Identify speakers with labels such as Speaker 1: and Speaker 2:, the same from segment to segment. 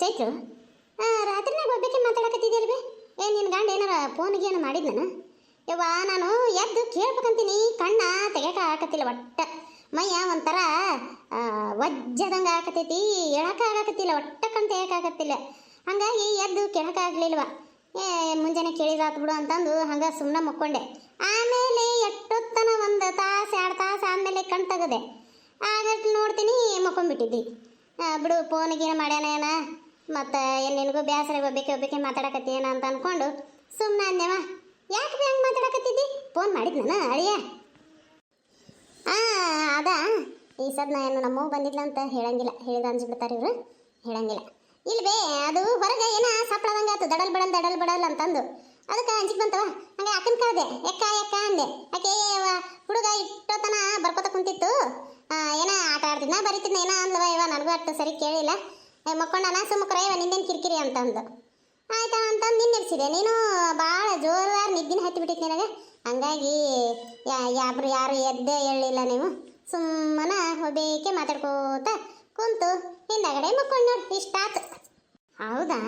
Speaker 1: ಚೈತ್ರು ರಾತ್ರಿನಾಗ ಒಬ್ಬಕ್ಕೆ ಮಾತಾಡಕತ್ತಿದ್ಯಲ್ವೇ? ನಿನ್ನ ಗಂಡ ಏನಾರ ಫೋನಿಗೆ ಏನು ಮಾಡಿದ್ನ? ಯವ್ವ ನಾನು ಎದ್ದು ಕೇಳ್ಬೇಕಂತೀನಿ, ಕಣ್ಣ ತೆಗೆಕ ಆಗಕತ್ತಿಲ್ಲ. ಒಟ್ಟ ಮೈಯ ಒಂಥರ ವಜ್ಜದಂಗೆ ಆಗಕತ್ತೈತಿ, ಆಗಕತ್ತಿಲ್ಲ, ಒಟ್ಟ ಕಣ್ ತೆಗೆಕಾಗತ್ತಿಲ್ಲ. ಹಾಗಾಗಿ ಎದ್ದು ಕೇಳಕ್ಕಾಗಲಿಲ್ವ. ಮುಂಜಾನೆ ಕೇಳಿದಾತು ಬಿಡು ಅಂತಂದು ಹಂಗೆ ಸುಮ್ಮನೆ ಮಕ್ಕೊಂಡೆ. ಆಮೇಲೆ ಎಷ್ಟೊತ್ತನ ಒಂದು ತಾಸು 2 ತಾಸು ಆದಮೇಲೆ ಕಣ್ ತೆಗದೆ. ಆಗಟ್ಟು ನೋಡ್ತೀನಿ ಮಕ್ಕೊಂಡ್ಬಿಟ್ಟಿದ್ದಿ. ಬಿಡು ಫೋನಿಗೇನು ಮಾಡ್ಯಾನ ಮತ್ತು ನಿನಗೂ ಬೇಸರ ಒಬ್ಬಕ್ಕೆ ಮಾತಾಡಕತ್ತೀನ ಅಂತ ಅಂದ್ಕೊಂಡು ಸುಮ್ಮನೆ ಅಂದೇವ. ಯಾಕೆ ಹೆಂಗೆ ಮಾತಾಡಕತ್ತಿದ್ದಿ? ಫೋನ್ ಮಾಡಿದ್ನ ಅಳಿಯ? ಅದ ಈ ಸದ್ನ ಏನು ನಮ್ಮವ್ವ ಬಂದಿದ್ಲಂತ ಹೇಳಂಗಿಲ್ಲ, ಹೇಳಿದ ಅಂಜಿಬಿಡ್ತಾರೆ ಇವರು, ಹೇಳಂಗಿಲ್ಲ. ಇಲ್ವೇ ಅದು ಹೊರಗೆ ಏನ ಸಪ್ಳದಂಗೆ ಆಯ್ತು, ದಡಲ್ ಬಡಲ್ ಅಂತಂದು ಅದಕ್ಕೆ ಅಂಜಿಕ್ ಬಂತವ. ಹಂಗೆ ಅಕ್ಕನ ಕರೆದೆ, ಎಕ್ಕ ಅಂದೆ. ಆಕೆ ಹುಡುಗ ಇಟ್ಟೋತನ ಬರ್ಕೋತ ಕುಂತಿತ್ತು, ಏನ ಆಟ ಆಡ್ತಿದ್ನ ಬರೀತಿದ್ನ ಏನ ಅಂದ್ಲವ. ಇವ ನನಗೂ ಅಷ್ಟು ಸರಿ ಕೇಳಿಲ್ಲ. ಮಕ್ಕೊಂಡನ ಸುಮ್ಮಕ್ರ ಇವ ನಿಂದೇನು ಕಿರಿಕಿರಿ ಅಂತಂದು ಆಯ್ತಾ ಅಂತಂದು ನಿನ್ನೆಡ್ಸಿದೆ. ನೀನು ಭಾಳ ಜೋರಾಗಿ ನಿದ್ದಿನ ಹತ್ತಿಬಿಟ್ಟಿತ್ತು ನಿನಗೆ. ಹಂಗಾಗಿ ಯಾರು ಎದ್ದೇ ಹೇಳಿಲ್ಲ. ನೀವು ಸುಮ್ಮನೆ ಒಬ್ಬೇಕೆ ಮಾತಾಡ್ಕೋತ ಕುಂತು ಹಿಂದಗಡೆ ಮಕ್ಕೊಂಡು ನೋಡಿ ಇಷ್ಟಾತು. ಹೌದಾ?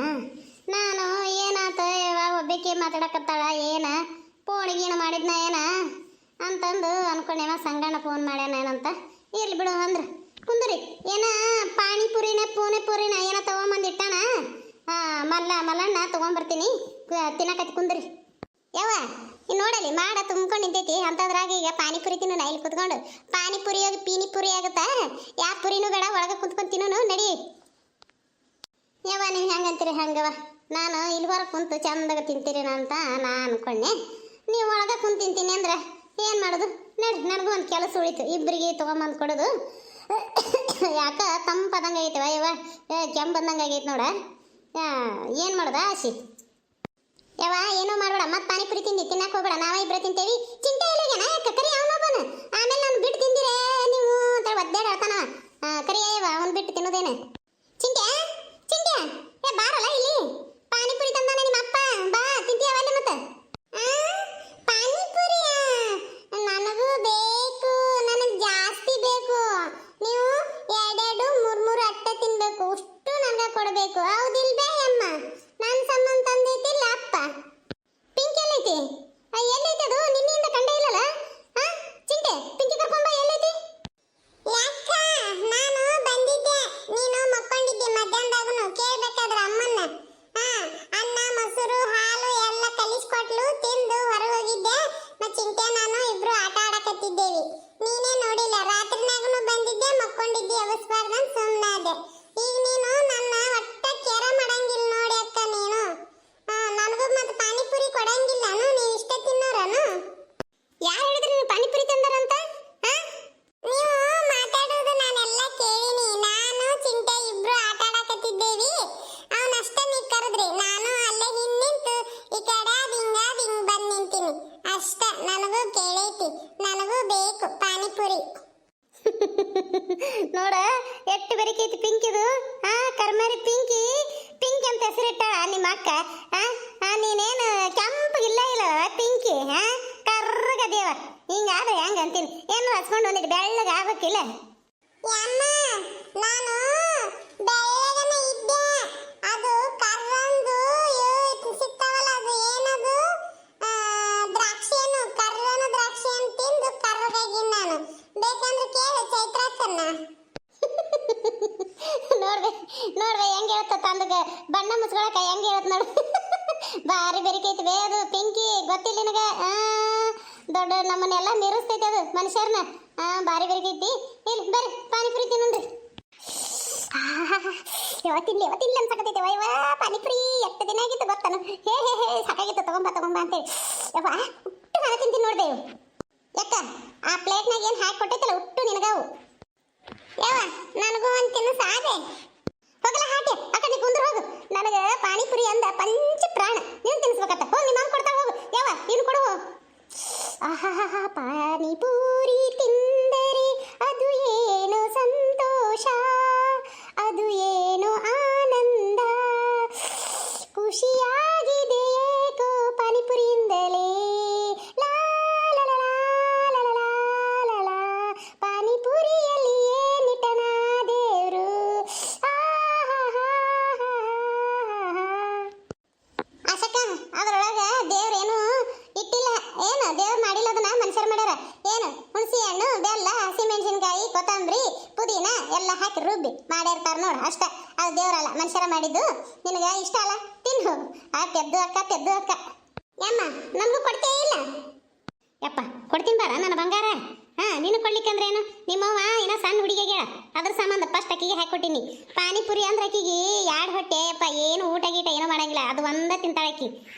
Speaker 1: ನಾನು ಏನಾತ ಒಬ್ಬಕ್ಕೆ ಮಾತಾಡಕತ್ತಾಳ ಏನ ಫೋನಿಗೇನು ಮಾಡಿದ್ನ ಏನ ಅಂತಂದು ಅನ್ಕೊಂಡೇವ. ಸಂಗಣ್ಣ ಫೋನ್ ಮಾಡ್ಯಾನ ಏನಂತ. ಇರ್ಲಿ ಬಿಡು ಅಂದ್ರೆ ಕುಂದ್ರಿ. ಏನ ಪಾನಿಪುರಿನ ಪೂರಿನ ಏನ ತೊಗೊಂಬಂದಿಟ್ಟಾನ. ಮಲ್ಲಣ್ಣ ತೊಗೊಂಬರ್ತೀನಿ, ತಿನ್ನಕತ್ತಿ ಕುಂದ್ರಿ. ಯಾವ ನೋಡಲಿ ಮಾಡ ತುಂಬ್ಕೊಂಡು ನಿಂತೈತಿ. ಅಂತದ್ರಾಗ ಈಗ ಪಾನಿಪುರಿ ತಿನ್ನು ನಾ ಇಲ್ಲಿ ಕುತ್ಕೊಂಡು. ಪಾನಿಪುರಿ ಹೋಗಿ ಪೀನಿಪುರಿ ಆಗುತ್ತಾ? ಯಾವ ಪುರಿನೂ ಬೇಡ, ಒಳಗೆ ಕುಂತ್ಕೊಂಡು ತಿನ್ನೋನು ನಡಿ. ಯಾವ ನೀವು ಹೆಂಗಂತೀರಿ ಹಂಗವ. ನಾನು ಇಲ್ಲಿ ಹೊರಗೆ ಕುಂತು ಚಂದಾಗ ತಿಂತೀರಿ ಅಂತ ನಾ ಅನ್ಕೊಂಡೆ. ನೀವು ಒಳಗೆ ಕುಂತು ತಿಂತೀನಿ ಅಂದ್ರೆ ಏನು ಮಾಡೋದು? ನಡಿ, ನನಗೂ ಒಂದು ಕೆಲಸ ಉಳಿತು, ಇಬ್ಬರಿಗೆ ತೊಗೊಂಬಂದು ಕೊಡೋದು. ಯಾಕ ತಂಪದಂಗೆ ಆಗೈತವ ಇವ, ಕೆಮ್ಮು ಬಂದಂಗೆ ಆಗೈತೆ ನೋಡ. ಏನು ಮಾಡೋದ ಆಶಿ? ಯಾವ ಏನೋ ಮಾಡಬೇಡ, ಮತ್ತೆ ಪಾನಿಪುರಿ ತಿನ್ನಕ್ಕೆ ಹೋಗ್ಬೇಡ, ನಾವೇ ಇಬ್ಬರು ತಿಂತೇವಿ. ಚಿಂತೆ ಇಲ್ಲಿಗೆನ ಕರಿ ಅವನೊಬ್ಬನ. ಆಮೇಲೆ ನಾನು ಬಿಟ್ಟು ತಿಂದಿರೇ ನೀವು ಅಂತ ಒದ್ದಾಡ ಹೇಳ್ತಾನ. ಕರಿಯವ ಅವ್ನು ಬಿಟ್ಟು ತಿನ್ನೋದೇನೆ. ಚಿಂತೆ ಬಾರಲ್ಲ ಇಲ್ಲಿ, ಪಾನಿಪುರಿ ತಂದಾನೆ ನಿಮ್ಮ ಅಪ್ಪ, ಬಾ ತಿಂತೀಯವಲ್ಲ ಮತ್ತೆ. ಪಾನಿಪುರಿ ನನಗೂ ಬೇಕು, ನನಗೆ ಜಾಸ್ತಿ ಬೇಕು. ನೀವು 2 3 ಅಟ್ಟೆ ತಿನ್ಬೇಕು, ಅಷ್ಟು ನನಗೆ ಕೊಡಬೇಕು. ಹೌದಿಲ್ಬೇ ಅಮ್ಮ? ನನ್ನ ಸಂಬಂಧ ತಂದೈತಿಲ್ಲ ಅಪ್ಪ. ಪಿಂಕಿ ಎಲ್ಲೈತಿ? ಎಲ್ಲೈತಿ ಅದು? ನಿನ್ನಿಂದ ಕಂಡೇ ಇಲ್ಲಲ್ಲ. ಚಿಂಟೆ ಪಿಂಕಿ ಕರ್ಕೊಂಬ, ಎಲ್ಲೈತಿ? ಯಾಕ ನಾನು ಬಂದಿದ್ದೆ, ನೀನು ಮಕ್ಕೊಂಡಿದ್ದೆ. ಮಧ್ಯಾಹ್ನದಾಗನು ಕೇಳ್ಬೇಕಾದ್ರೆ ಅಮ್ಮನ್ನ ಅನ್ನ ಮೊಸರು ಹಾಲು ಎಲ್ಲ ಕಲಿಸ್ಕೊಟ್ಲು, ತಿಂದು ಹೊರಗೆ ಹೋಗಿದ್ದೆ. ಚಿಂಟೆ ನಾನು ಇಬ್ರು ಆಟ ಆಡಕತ್ತಿದ್ದೇವಿ. ನೀನೇ ನೋಡಿಲ್ಲ. ರಾತ್ರಿನಾಗನು ಬಂದಿದ್ದೆ, ಮಕ್ಕೊಂಡಿದ್ದೆ, ಅವಸ್ಬಾರ್ದಂತ ಸುಮ್ಮನಾದೆ. ಈಗ ನೀನು ನನ್ನ ಒಟ್ಟ ಕೆರ ಮಾಡಂಗಿಲ್ಲ ನೋಡಿ ಅಕ್ಕ. ನೀನು ನನಗೂ ಮತ್ತೆ ಪಾನಿಪುರಿ ಕೊಡಂಗಿಲ್ಲನು? ನೀವು ಇಷ್ಟ ತಿನ್ನೋರನು? ಯಾರು ಹೇಳಿದ್ರಿ ನೀವು ಪಾನಿಪುರಿ ತಂದಾರಂತ? ನೀವು ಮಾತಾಡೋದು ನಾನೆಲ್ಲ ಕೇಳಿನಿ. ನಾನು ಚಿಂಟೆ ಇಬ್ರು ಆಟ ಆಡಕತ್ತಿದ್ದೇವಿ. ಅವನಷ್ಟ ನೀವು ಕರೆದ್ರಿ, ನಾನು ಅಲ್ಲೇ ನಿಂತು ಈ ಕಡೆ ಹಿಂಗ್ ಬಂದು ನಿಂತೀನಿ ಅಷ್ಟ. ನನಗೂ ಕೇಳೈತಿ, ನನಗೂ ಬೇಕು ಪಾನಿಪುರಿ. ನೋಡ ಎಷ್ಟು ಬೆರಿಕೈತಿ ಪಿಂಕಿದು. ಕರ್ಮಾರಿ ಪಿಂಕಿ ಅಂತ ಹೆಸರಿಟ್ಟಾಳ ನಿಮ್ಮ ಅಕ್ಕ. ನೀನೇನು ಕೆಂಪಗಿಲ್ಲ ಪಿಂಕಿ, ಕರ್ರಗದೇವ. ಹಿಂಗಾದ್ರೆ ಹೆಂಗ ಅಂತೀನಿ. ಏನು ಹಚ್ಕೊಂಡು ಬಂದಿಟ್ಟು ಬೆಳ್ಳಗ ಆಗ್ಬೇಕಿಲ್ಲ? ನಾನು ಬೆಳ್ಳಗನೆ ಇದ್ದೆ. ಅದು ಕರ್ರಂದು ಸಿಗ್ತಾವಲ್ಲ, ಅದು ಏನದು ದ್ರಾಕ್ಷಿಯನ್ನು, ಕರ್ರನ ದ್ರಾಕ್ಷಿ ಅಂತ ತಿಂದು ಕರ್ರಗಾಗಿನ್ ನಾನು. ಬೇಕಂದ್ರೆ ಕೇಳು ಚೈತ್ರಕ್ಕನ್ನ. ನೋಡ್ವೆ ಹೆಂಗೆ ಹೇಳುತ್ತ ತಂದಗ ಬಣ್ಣ ಮುಚ್ಕೊಳಕ ಹೆಂಗೆ ಹೇಳತ್ ನೋಡು. ಭಾರಿ ಬೆರಿಕೈತಿ ಬೇ ಅದು ಪಿಂಕಿ, ಗೊತ್ತಿಲ್ಲ ನಿನಗ? ದೊಡ್ಡ ನಮ್ಮನ್ನೆಲ್ಲ ಮೀರಿಸ್ತೈತಿ ಅದು ಮನುಷ್ಯರ್ನ. ಭಾರಿ ಬೆರಿಕೈತಿ. ಇಲ್ಲಿ ಬರ್ರಿ ಪಾನಿಪುರಿ ತಿನ್ನೋಣ್ರಿ. ತಿನ್ಲಿ ಅನ್ಸಕತೈತಿ ವೈವ ಪಾನಿಪುರಿ. ಎಷ್ಟು ದಿನ ಆಗಿತ್ತು ಗೊತ್ತಾನು? ಹೇ ಸಾಕಾಗಿತ್ತು, ತಗೊಂಬ ಅಂತೇಳಿ. ಯವ್ವ ಉಟ್ಟು ನಾನು ತಿಂತೀನಿ ನೋಡ್ದೆ. ಯಾಕ ಆ ಪ್ಲೇಟ್ನಾಗ ಏನು ಹಾಕಿ ಕೊಟ್ಟೈತಲ್ಲ ಉಟ್ಟು ನಿನಗಾವು. ಯಾವ ನನಗೂ ಒಂದು ತಿನ್ನು ಸಾದೆ. ಹೋಗಲ್ಲ ಹಾಕಿ ಆ ಕಡೆ ಕುಂದ್ರ ಹೋಗು. ನನಗೆ ಪಾನಿಪುರಿ ಅಂದ ಪಂಚ ಪ್ರಾಣ. ನೀನು ತಿನ್ನಿಸ್ಬೇಕತ್ತ. ಹೋಗಿ ನಿಮ್ಮ ಕೊಡ್ತಾ ಹೋಗು. ಯಾವ ನೀನು ಕೊಡು. ಪಾನಿಪುರಿ ತಿಂದರೆ ಅದು ಏನು ಸಂತೋಷ, ಅದು ಏನು ಆನಂದ, ಖುಷಿಯಾಗಿದೆ ಏಕೋ ಪಾನಿಪುರಿಯಿಂದಲೇ. ಪಾನಿಪುರಿಯಲ್ಲಿ ಏನಿಟನ ದೇವರು. ಇರ್ತಾರ ನೋಡು ಅಷ್ಟೇ. ಅದು ದೇವರಲ್ಲ, ಮನುಷ್ಯರ ಮಾಡಿದ್ದು. ನಿನಗೆ ಇಷ್ಟ ಅಲ್ಲ, ತಿನ್ನು. ಆ ತೆದ್ದು ಅಕ್ಕ ತೆದ್ದು ಅಕ್ಕ. ಯಮ್ಮ ನಮಗೂ ಕೊಡ್ತೇ ಇಲ್ಲ? ಯಪ್ಪ ಕೊಡ್ತೀನಿ ಬಾರ ನನ್ನ ಬಂಗಾರ. ನೀನು ಕೊಡ್ಲಿಕ್ಕಂದ್ರೆ ಏನು? ನಿಮ್ಮವ್ವ ಏನೋ ಸಣ್ಣ ಹುಡುಗಿಗೆ ಅದ್ರ ಸಂಬಂಧ ಫಸ್ಟ್ ಅಕ್ಕಿಗೆ ಹಾಕೊಟ್ಟಿನಿ. ಪಾನಿಪುರಿ ಅಂದ್ರೆ ಅಕ್ಕಿಗೆ ಎರಡು ಹೊಟ್ಟೆ ಯಪ್ಪ, ಏನು ಊಟ ಗೀಟ ಏನೂ ಮಾಡಂಗಿಲ್ಲ, ಅದು ಒಂದ ತಿಂತಾಳೆ ಅಕ್ಕಿ.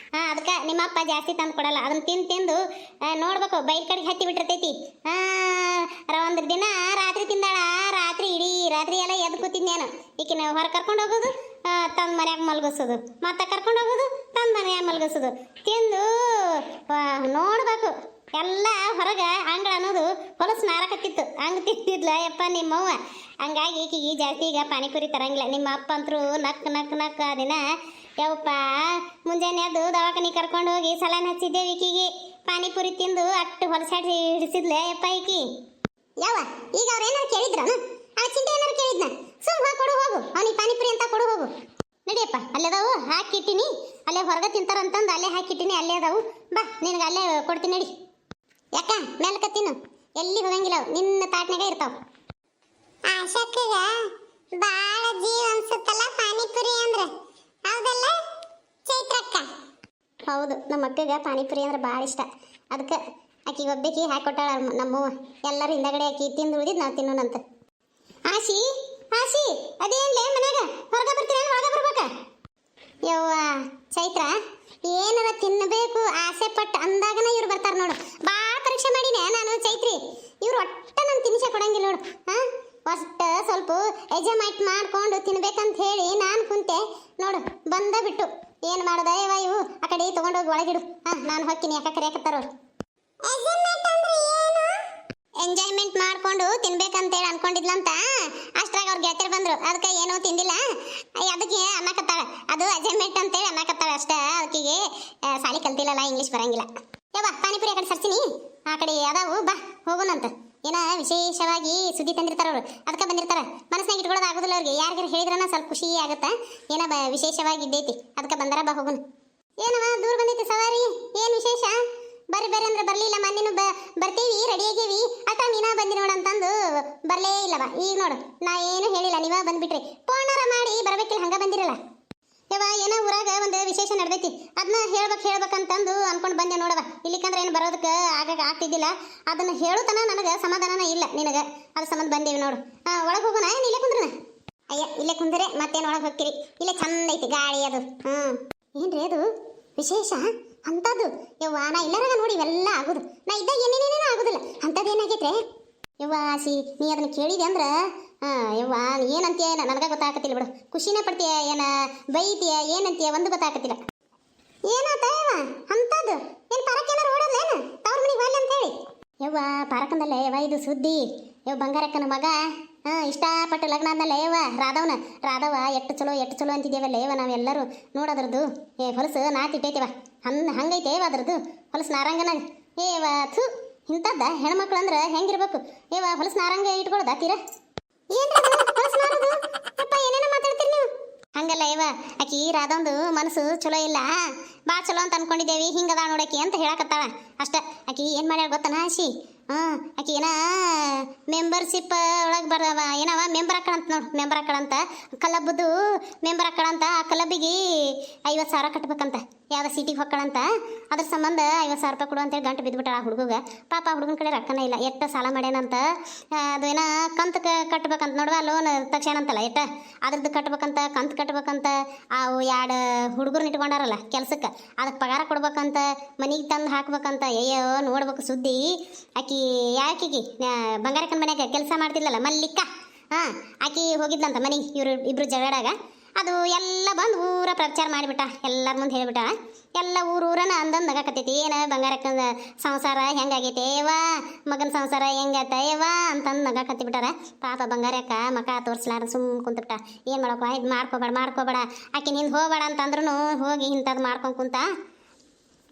Speaker 1: ಅದಕ್ಕೆ ನಿಮ್ಮಪ್ಪ ಜಾಸ್ತಿ ತಂದು ಕೊಡಲ್ಲ. ಅದನ್ನ ತಿಂದು ನೋಡ್ಬೇಕು, ಬೈಕ್ ಕಡೆಗೆ ಹತ್ತಿ ಬಿಟ್ಟಿರ್ತೈತಿ. ಒಂದು ದಿನ ರಾತ್ರಿ ತಿಂದಾಳ, ರಾತ್ರಿ ಇಡೀ ರಾತ್ರಿ ಎಲ್ಲ ಎದ್ದು ಕೂತಿದ್ ನಾನು. ಈಕಿನ ಹೊರ ಕರ್ಕೊಂಡು ಹೋಗೋದು, ತಂದು ಮನ್ಯಾಗ ಮಲಗಿಸೋದು, ಮತ್ತೆ ಕರ್ಕೊಂಡು ಹೋಗೋದು, ತಂದು ಮನ್ಯಾಗ ಮಲಗಿಸೋದು, ತಿಂದು ನೋಡ್ಬೇಕು ಎಲ್ಲ ಹೊರಗೆ ಅಂಗಳ ಅನ್ನೋದು ಹೊಲಸು ನಾರಕತ್ತಿತ್ತು. ಹಂಗೆ ತಿಂತಿದ್ಲ ಯಪ್ಪ ನಿಮ್ಮವ್ವ. ಹಂಗಾಗಿ ಈಕಿಗೆ ಜಾಸ್ತಿ ಈಗ ಪಾನಿಪುರಿ ತರಂಗಿಲ್ಲ. ನಿಮ್ಮ ಅಪ್ಪ ಅಂತರೂ ನಕ್ ದಿನ ಯಪ್ಪ ಮುಂಜಾನೆ ಅದು ದವಾಖಾನೆ ಕರ್ಕೊಂಡು ಹೋಗಿ ಸಲಾನ್ ಹಚ್ಚಿದ್ದೇವೆ. ಈಕಿಗೆ ಪಾನಿಪುರಿ ತಿಂದು ಅಟ್ಟು ಹೊಲಸಾಡಿ ಹಿಡಿಸಿದ್ಲ ಯಪ್ಪ ಈಕಿ. ಯಾವ ಈಗ ಅವ್ರು ಏನಾರು ಕೇಳಿದ್ರನ? ಆ ಚಿಂತೆ ಏನಾರು ಕೇಳಿದ್ನ? ಸುಮ್ ಕೊಡು ಹೋಗು, ಅವನಿಗೆ ಪಾನಿಪುರಿ ಅಂತ ಕೊಡು ಹೋಗು. ನಡಿಯಪ್ಪ, ಅಲ್ಲೇದಾವು ಹಾಕಿಟ್ಟಿನಿ, ಅಲ್ಲೇ ಹೊರಗೆ ತಿಂತಾರಂತಂದು ಅಲ್ಲೇ ಹಾಕಿಟ್ಟಿನಿ, ಅಲ್ಲೇ ಅದಾವು. ಬಾ ನಿನಗೆ ಅಲ್ಲೇ ಕೊಡ್ತೀನಿ ನಡಿ. ಯಾಕ ಮೇಲ್ಕ ತಿನ್ನು, ಎಲ್ಲಿ ಹೋಗಂಗಿಲ್ಲ, ನಿನ್ನ ತಾಟ್ನಾಗ ಇರ್ತಾವ. ಆಶಾಕಗ ಬಾಳ ಜೀವ ಅನ್ಸುತ್ತಲ್ಲ ಪಾನಿಪುರಿ ಅಂದ್ರೆ, ಹೌದಲ್ಲ ಚೈತ್ರಕ್ಕ? ಹೌದು, ನಮ್ಮ ಅಕ್ಕಗ ಪಾನಿಪುರಿ ಅಂದ್ರೆ ಭಾಳ ಇಷ್ಟ. ಅದಕ್ಕೆ ಆಕಿಗೆ ಒಬ್ಬಾಕಿ ಹಾಕೊಟ್ಟಾಳ ನಮ್ಮವ್ವ. ಎಲ್ಲರೂ ಹಿಂದಗಡೆ ಆಕಿ ತಿಂದು ಉಳಿದಿದ್ದು ನಾವು ತಿನ್ನೋಣಂತ. ಆಶಿ ಆಶಿ ಅದೇನ್ಲೇ ಮನ್ಯಾಗ ಹೊರಗೆ ಬರ್ತೀರ ಒಳಗೆ ಬರ್ಬೇಕ? ಯವ್ವ ಚೈತ್ರ, ಏನಾರ ತಿನ್ನಬೇಕು ಆಸೆ ಪಟ್ಟು ಅಂದಾಗನ ಇವ್ರು ಬರ್ತಾರ ನೋಡು. ಭಾಳ ಪರೀಕ್ಷೆ ಮಾಡಿನೇ ನಾನು ಚೈತ್ರಿ, ಇವ್ರು ಒಟ್ಟ ನಾನು ತಿನ್ನಿಸೆ ಕೊಡಂಗಿಲ್ಲ ನೋಡು. ಒಟ್ಟು ಸ್ವಲ್ಪ ಎಜಮಾಯ್ಟ್ ಮಾಡ್ಕೊಂಡು ತಿನ್ಬೇಕಂತ ಹೇಳಿ ನಾನು ಕುಂತೆ ನೋಡು, ಬಂದ ಬಿಟ್ಟು ಏನು ಮಾಡೋದ ಯವ್ವ ಇವು, ಆ ಕಡೆ ತೊಗೊಂಡೋಗಿ ಒಳಗಿಡು. ನಾನು ಹೊಕ್ಕಿನಿ, ಯಾಕೆ ಕರೆಯಕತ್ತಾರವ್ರು. ಎಂಜಾಯ್ಮೆಂಟ್ ಮಾಡ್ಕೊಂಡು ತಿನ್ಬೇಕಂತೇಳಿ ಅನ್ಕೊಂಡಿದ್ಲಂತ. ಅಷ್ಟ್ರಾಗ ಅವ್ರ ಗೆಳತಿಯರು ಬಂದ್ರು, ಅದಕ್ಕೆ ಏನೂ ತಿಂದಿಲ್ಲ, ಅದಕ್ಕೆ ಅನ್ನಕತ್ತಾಳ. ಅದು ಅಜೈನ್ಮೆಂಟ್ ಅಂತೇಳಿ ಅನ್ನಕತ್ತಾಳ ಅಷ್ಟೇ. ಅದಕ್ಕಿಗೆ ಸಾಲಿ ಕಲ್ತಿಲ್ಲಲ್ಲ, ಇಂಗ್ಲೀಷ್ ಬರಂಗಿಲ್ಲ. ಯವ್ವ ಪಾನಿಪುರಿ ಆ ಕಡೆ ಸರ್ಸಿನಿ, ಆ ಕಡೆ ಅದಾವು, ಬಾ ಹೋಗೋಣಂತ. ಏನ ವಿಶೇಷವಾಗಿ ಸುದ್ದಿ ತಂದಿರ್ತಾರ ಅವ್ರು, ಅದಕ್ಕೆ ಬಂದಿರ್ತಾರ. ಮನಸ್ಸಿನಾಗ ಇಟ್ಕೊಳ್ಳೋದು ಆಗೋದಿಲ್ಲ ಅವ್ರಿಗೆ. ಯಾರಿಗಾರು ಹೇಳಿದ್ರನ ಸ್ವಲ್ಪ ಖುಷಿ ಆಗುತ್ತಾ, ಏನ ವಿಶೇಷವಾಗಿ ಇದ್ದೈತಿ, ಅದಕ್ಕೆ ಬಂದಾರ, ಬಾ ಹೋಗೋಣ. ಏನವ ದೂರ ಬಂದೈತಿ ಸವಾರಿ, ಏನು ವಿಶೇಷ? ಬರ್ರಿ ಬರ್ರಿ ಅಂದ್ರೆ ಬರಲಿಲ್ಲ. ಮೊನ್ನೆನು ಬರ್ತೀವಿ ರೆಡಿ ಆಗೀವಿ, ಅಟ ನೀನಾ ಬಂದಿ ನೋಡಂತಂದು ಬರಲೇ ಇಲ್ಲವ. ಈಗ ನೋಡು ನಾ ಏನು ಹೇಳಿಲ್ಲ, ನೀವ ಬಂದ್ಬಿಟ್ರಿ. ಫೋನಾರ ಮಾಡಿ ಬರಬೇಕಿಲ್ಲ, ಹಂಗ ಬಂದಿರಲ್ಲ. ಯವ್ವ ಏನೋ ಊರಾಗ ಒಂದು ವಿಶೇಷ ನಡೆದೈತಿ, ಅದನ್ನ ಹೇಳ್ಬೇಕಂತಂದು ಅನ್ಕೊಂಡು ಬಂದೆ ನೋಡವ. ಇಲ್ಲಿಕಂದ್ರೆ ಏನು ಬರೋದಕ್ಕೆ ಆಗ್ತಿದ್ದಿಲ್ಲ. ಅದನ್ನ ಹೇಳುತನ ನನಗೆ ಸಮಾಧಾನನ ಇಲ್ಲ ನಿನಗೆ, ಅದು ಸಂಬಂಧ ಬಂದೇವಿ ನೋಡು. ಒಳಗೆ ಹೋಗೋಣ, ಏನು ಇಲ್ಲೇ ಕುಂದ್ರನ? ಅಯ್ಯ ಇಲ್ಲೇ ಕುಂದ್ರೆ ಮತ್ತೇನು ಒಳಗೆ ಹೋಗ್ತೀರಿ, ಇಲ್ಲೇ ಚಂದ ಐತಿ ಗಾಳಿ ಅದು. ಏನ್ರಿ ಅದು ವಿಶೇಷ ಅಂತದ್ದು? ಯವ್ವ ನಾ ಇಲ್ಲರಾಗ ನೋಡಿ ಇವೆಲ್ಲ ಆಗುದು, ನಾ ಇದ್ದಾಗ ಏನೇನೇನೇನೋ ಆಗುದಿಲ್ಲ. ಅಂಥದ್ದು ಏನಾಗೈತ್ರೆ ಯವ್ವ ಆಸಿ, ನೀ ಅದನ್ನ ಕೇಳಿದೆ ಅಂದ್ರೆ ಯವ್ವ ಏನಂತೀಯ ನನಗ ಗೊತ್ತಾಗತ್ತಿಲ್ಲ ಬಿಡು. ಖುಷಿನೇ ಪಡ್ತೀಯ ಏನ ಬೈತೀಯ ಏನಂತೀಯ ಒಂದು ಗೊತ್ತಾಗತ್ತಿಲ್ಲ. ಏನಾತ ಯವ್ವ ಅಂಥದ್ದು? ಏನು ಪಾರಕ್ಕೇನಾರು ಓಡೋದ್ಲೇನು ತವ್ರ ಮನೆಗೆ ಹೋಗ್ಲಿ ಅಂತ ಹೇಳಿ? ಯವ್ವ ಪಾರಕ್ಕಂದಲ್ಲೇ ಯವ್ವ ಇದು ಸುದ್ದಿ. ಯವ್ ಬಂಗಾರಕ್ಕನ ಮಗ ಇಷ್ಟಪಟ್ಟು ಲಗ್ನ ಆದ್ಮೇಲೆ ಯವ್ವ ರಾಧವ ಎಷ್ಟು ಚಲೋ ಅಂತಿದ್ದೇವಲ್ಲ ಯವ್ವ ನಾವೆಲ್ಲರೂ ನೋಡೋದ್ರದ್ದು. ಹೊಲಸು ನಾತಿಟ್ಟೈತೆವ, ಹಂಗೈತೆ ಯವ್ವ ಅದ್ರದ್ದು ಹೊಲಸು ನಾರಂಗನ. ಏವ ಥೂ, ಇಂಥದ್ದ ಹೆಣ್ಮಕ್ಳು ಅಂದ್ರೆ ಹೆಂಗಿರ್ಬೇಕು ಯವ್ವ? ಹೊಲಸು ನಾರಂಗ ಇಟ್ಕೊಳ್ಳೋದ ತೀರ? ಏನ್ರಿ ಹೊಲಸು ನಾರೋದು? ಅಪ್ಪ ಏನೇನೋ ಮಾತಾಡ್ತೀರಿ ನೀವು. ಹಂಗಲ್ಲ ಯವ್ವ, ಆಕಿ ರಾಧಂದು ಮನಸ್ಸು ಚಲೋ ಇಲ್ಲ, ಭಾಳ ಚಲೋ ಅಂತ ಅನ್ಕೊಂಡಿದ್ದೇವಿ, ಹಿಂಗದ ನೋಡಕಿ ಅಂತ ಹೇಳಕತ್ತಾಳ ಅಷ್ಟ. ಆಕಿ ಏನು ಮಾಡ್ಯಾಳ ಗೊತ್ತನ ಆಶಿ? ಆಕಿ ಏನ ಮೆಂಬರ್ಶಿಪ್ ಒಳಗೆ ಬರವ ಏನವ ಮೆಂಬರ್ ಹಾಕಳಂತ ನೋಡು. ಮೆಂಬರ್ ಹಾಕಳಂತ, ಕ್ಲಬ್ದು ಮೆಂಬರ್ ಹಾಕಳಂತ. ಆ ಕ್ಲಬ್ಬಿಗೆ 50,000 ಕಟ್ಬೇಕಂತ, ಯಾವ್ದು ಸೀಟಿಗೆ ಹೊಕ್ಕಳಂತ. ಅದ್ರ ಸಂಬಂಧ 50,000 ರೂಪಾಯಿ ಕೊಡು ಅಂತೇಳಿ ಗಂಟು ಬಿದ್ದುಬಿಟ್ಟ ಆ ಹುಡುಗ. ಪಾಪ ಹುಡುಗನ ಕಡೆ ರೊಕ್ಕನೇ ಇಲ್ಲ, ಎಷ್ಟು ಸಾಲ ಮಾಡ್ಯಾನಂತ. ಅದು ಏನ ಕಂತು ಕಟ್ಬೇಕಂತ ನೋಡುವ, ಲೋನ್ ತಕ್ಷಣಂತಲ್ಲ ಎಟ್ಟ ಅದ್ರದ್ದು ಕಟ್ಬೇಕಂತ, ಕಂತು ಕಟ್ಬೇಕಂತ. ಅವು 2 ಹುಡುಗರನ್ನ ಇಟ್ಕೊಂಡಾರಲ್ಲ ಕೆಲ್ಸಕ್ಕೆ, ಅದಕ್ಕೆ ಪಗಾರ ಕೊಡ್ಬೇಕಂತ, ಮನೆಗೆ ತಂದು ಹಾಕ್ಬೇಕಂತ. ಅಯ್ಯೋ ನೋಡ್ಬೇಕು ಸುದ್ದಿ. ಆಕಿ ಯಾಕಿಗಿ ಬಂಗಾರಕ್ಕನ ಮನ್ಯಾಗ ಕೆಲಸ ಮಾಡ್ತಿದ್ಲಲ್ಲ ಮಲ್ಲಿಕ, ಆಕಿ ಹೋಗಿದ್ಲಂತ ಮನೆಗೆ. ಇವರು ಇಬ್ರು ಜಗಳಾಗ ಅದು ಎಲ್ಲ ಬಂದು ಊರ ಪ್ರಚಾರ ಮಾಡಿಬಿಟ್ಟ, ಎಲ್ಲರ ಮುಂದೆ ಹೇಳ್ಬಿಟ್ಟ. ಎಲ್ಲ ಊರನ ಅಂದಂದು ನಗಾಕತ್ತೈತಿ. ಏನ ಬಂಗಾರಕ್ಕನ ಸಂಸಾರ ಹೆಂಗಾಗೈತೆ ಯವ್ವ, ಮಗನ ಸಂಸಾರ ಹೆಂಗಾತ ಯವ್ವ ಅಂತಂದು ನಗಾಕತ್ತಿಬಿಟ್ಟಾರ. ಪಾಪ ಬಂಗಾರಕ್ಕ ಮಕ ತೋರಿಸ್ಲಾರ ಸುಮ್ ಕುಂತ್ಬಿಟ್ಟ. ಏನು ಮಾಡೋಕ, ಇದು ಮಾಡ್ಕೋಬೇಡ ಆಕಿ ನಿಂದು ಹೋಗಬೇಡ ಅಂತಂದ್ರೂ ಹೋಗಿ ಇಂಥದ್ದು ಮಾಡ್ಕೊಂಡು ಕುಂತ.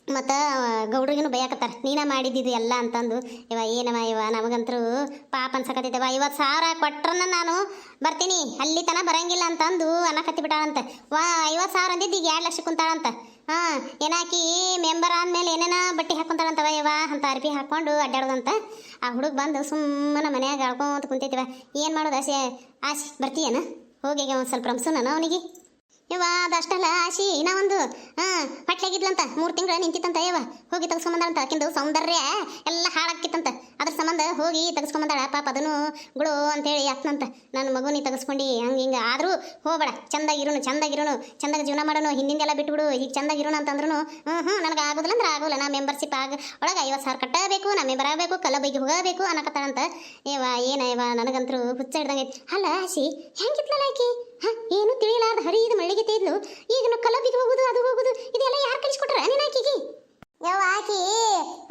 Speaker 1: ಮತ್ತು ಗೌಡ್ರಿಗೂ ಬೈಯಾಕತ್ತಾರ, ನೀನ ಮಾಡಿದ್ದಿದ್ದು ಎಲ್ಲ ಅಂತಂದು. ಏನವ ನಮಗಂತರೂ ಪಾಪ ಅನ್ಸಕತ್ತೈತವ. 50,000 ಕೊಟ್ರನ್ನ ನಾನು ಬರ್ತೀನಿ, ಅಲ್ಲಿ ತನ ಬರಂಗಿಲ್ಲ ಅಂತಂದು ಅನ್ನಕತ್ತಿ ಬಿಟ್ಟಾಳಂತ. 50,000 ಅಂದಿದ್ದು ಈಗ 2 ಲಕ್ಷ ಕುಂತಾಳಂತ. ಏನಾಕಿ ಮೆಂಬರ್ ಆದ್ಮೇಲೆ ಏನೇನ ಬಟ್ಟೆ ಹಾಕೊಂತಾಳಂತವ ಅಂತ ಅರ್ಬಿ ಹಾಕ್ಕೊಂಡು ಅಡ್ಡಾಡೋದಂತ. ಆ ಹುಡುಗ ಬಂದು ಸುಮ್ಮನೆ ಮನ್ಯಾಗ ಅಳ್ಕೊಂತ ಕುಂತೈತಿವ. ಏನು ಮಾಡೋದು ಆಸೆ ಬರ್ತೀಯನ? ಹೋಗಿ ಒಂದು ಸ್ವಲ್ಪ ರಂಸೋಣ ಅವನಿಗೆ. ಯವ್ವ ಅದಷ್ಟಲ್ಲ ಆಶಿ ನಾವೊಂದು ಹೊಟ್ಲಾಗಿದ್ಲಂತ 3 ತಿಂಗಳು ನಿಂತಿತ್ತಂತ. ಯವ್ವ ಹೋಗಿ ತೆಗೆಸ್ಕೊಂಬಂದಾಳಂತ. ಆಕಿಂದು ಸೌಂದರ್ಯ ಎಲ್ಲ ಹಾಳಾಕಿತ್ತಂತ. ಅದ್ರ ಸಂಬಂಧ ಹೋಗಿ ತೆಗೆಸ್ಕೊಂಬಂದಾಳ. ಪಾಪ ಅದನ್ನು ಗುಳು ಅಂತೇಳಿ ಅತ್ನಂತ. ನನ್ನ ಮಗುನಿ ತೆಗೆಸ್ಕೊಂಡು ಹಂಗೆ ಹಿಂಗೆ ಆದರೂ ಹೋಗಬೇಡ, ಚಂದಾಗಿರೋನು ಚಂದಾಗ ಜೀವನ ಮಾಡೋನು, ಹಿಂದಿಂದೆಲ್ಲ ಬಿಟ್ಬಿಡು, ಈಗ ಚಂದಾಗಿರೋನು ಅಂತಂದ್ರೂ ನನಗೆ ಆಗೋದಿಲ್ಲ ಅಂದ್ರೆ ಆಗೋಲ್ಲ. ನಾ ಮೆಂಬರ್ಶಿಪ್ ಒಳಗೆ 50,000 ಕಟ್ಟಬೇಕು, ನಾ ಮೆಂಬರ್ ಆಗಬೇಕು, ಕಲ್ಲಬೈಗೆ ಹೋಗಬೇಕು ಅನ್ನಕತ್ತಾಳಂತ. ಯವ್ವ ನನಗಂತರೂ ಹುಚ್ಚ ಹಿಡ್ದಂಗೆ. ಅಲ್ಲ ಆಶಿ ಹೆಂಗಿದ್ಲಲ್ಲ ಆಕಿ, ಏನು ತಿಳಿಯಲಾರ್ದ ಹರಿದ ಮಳ್ಳಿಗೆ ಇದ್ಲು. ಈಗ ನಾವು ಕಲ್ಲಬಿಗೆ ಹೋಗುದು ಅದು ಹೋಗುದು ಇದೆಲ್ಲ ಯಾರು ಕಲಿಸ್ಕೊಟ್ರ ನೀನು ಆಕಿಗೆ? ಯವ್ವ ಆಕಿ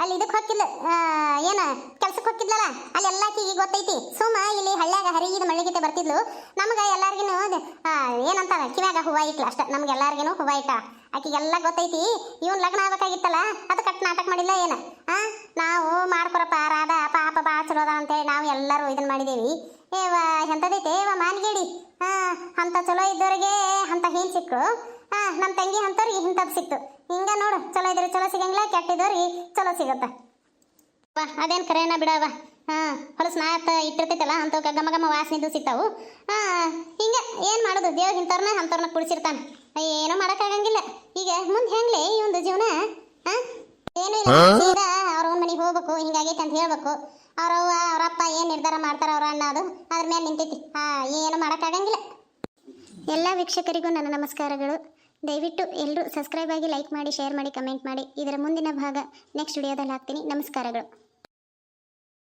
Speaker 1: ಅಲ್ಲಿ ಇದಕ್ಕೆ ಹೋಗಿದ್ಲ, ಏನ ಕೆಲ್ಸಕ್ಕೆ ಹೋಗಿದ್ಲಲ್ಲ, ಅಲ್ಲೆಲ್ಲ ಆಕಿಗೆ ಗೊತ್ತೈತಿ. ಸುಮ್ಮ ಇಲ್ಲಿ ಹಳ್ಳ್ಯಾಗ ಹರಿದ ಮಳ್ಳಿಗೆ ಬರ್ತಿದ್ಲು. ನಮ್ಗೆ ಎಲ್ಲಾರ್ಗಿನೂ ಏನಂತಾರ ಕಿವ್ಯಾಗ ಹೂವ ಇಟ್ಲ ಅಷ್ಟ, ನಮ್ಗೆಲ್ಲಾರ್ಗಿನೂ ಹೂವ ಇಟ್ಟ. ಆಕಿಗೆಲ್ಲ ಗೊತ್ತೈತಿ. ಇವನ್ ಲಗ್ನ ಆಗ್ಬೇಕಾಗಿತ್ತಲ್ಲ, ಅದು ಕಟ್ ನಾಟಕ ಮಾಡಿಲ್ಲ ಏನ. ನಾವು ಮಾಡ್ಕೊರಪ್ಪ ರಾಧಾ ಪಾಪ ಬಾ ಚಲೋದ ಅಂತೇಳಿ ನಾವು ಎಲ್ಲರೂ ಇದನ್ನ ಮಾಡಿದೇವಿ. ಎಂಥದೈತೆ ಮಾನ್ಗೇಡಿ. ಅಂತ ಚಲೋ ಇದ್ದವ್ರಿಗೆ ಅಂತ ಏನ್ ಸಿಕ್ಕು, ನಮ್ಮ ತಂಗಿ ಅಂತವ್ರಿಗೆ ಇಂಥದ್ದು ಸಿಕ್ತು. ಹಿಂಗ ನೋಡು, ಚಲೋ ಇದ್ರೆ ಚಲೋ ಸಿಗಂಗಿಲ್ಲ, ಕೆಟ್ಟಿದ್ದವ್ರಿಗೆ ಚಲೋ ಸಿಗತ್ತ. ಅದೇನು ಕರೆನ ಬಿಡವ. ಹೊಲಸು ನಾತ ಇಟ್ಟಿರ್ತೈತಲ್ಲ ಅಂತ ಗಮ ವಾಸನಿದ್ದು ಸಿಗ್ತಾವು. ಹಿಂಗ ಏನು ಮಾಡೋದು, ದೇವ್ರ ಅಂಥವ್ರನ್ನ ಕುಡಿಸಿರ್ತಾನೆ. ಏನೋ ಮಾಡೋಕ್ಕಾಗಂಗಿಲ್ಲ. ಈಗ ಮುಂದೆ ಹೆಂಗ್ಲೆ ಈ ಒಂದು ಜೀವನ? ಏನೂ ಇಲ್ಲ, ಸೀದಾ ಅವ್ರ ಮನೆಗೆ ಹೋಗ್ಬೇಕು, ಹಿಂಗಾಗೈತೆ ಅಂತ ಹೇಳ್ಬೇಕು. ಅವರಪ್ಪ ಏನು ನಿರ್ಧಾರ ಮಾಡ್ತಾರ ಅವ್ರ ಅಣ್ಣ ಅದು ಅದ್ರ ಮೇಲೆ ನಿಂತೈತಿ. ಏನು ಮಾಡೋಕ್ಕಾಗಂಗಿಲ್ಲ. ಎಲ್ಲ ವೀಕ್ಷಕರಿಗೂ ನನ್ನ ನಮಸ್ಕಾರಗಳು. ದಯವಿಟ್ಟು ಎಲ್ಲರೂ ಸಬ್ಸ್ಕ್ರೈಬ್ ಆಗಿ, ಲೈಕ್ ಮಾಡಿ, ಶೇರ್ ಮಾಡಿ, ಕಮೆಂಟ್ ಮಾಡಿ. ಇದರ ಮುಂದಿನ ಭಾಗ ನೆಕ್ಸ್ಟ್ ವಿಡಿಯೋದಲ್ಲಿ ಹಾಕ್ತೀನಿ. ನಮಸ್ಕಾರಗಳು.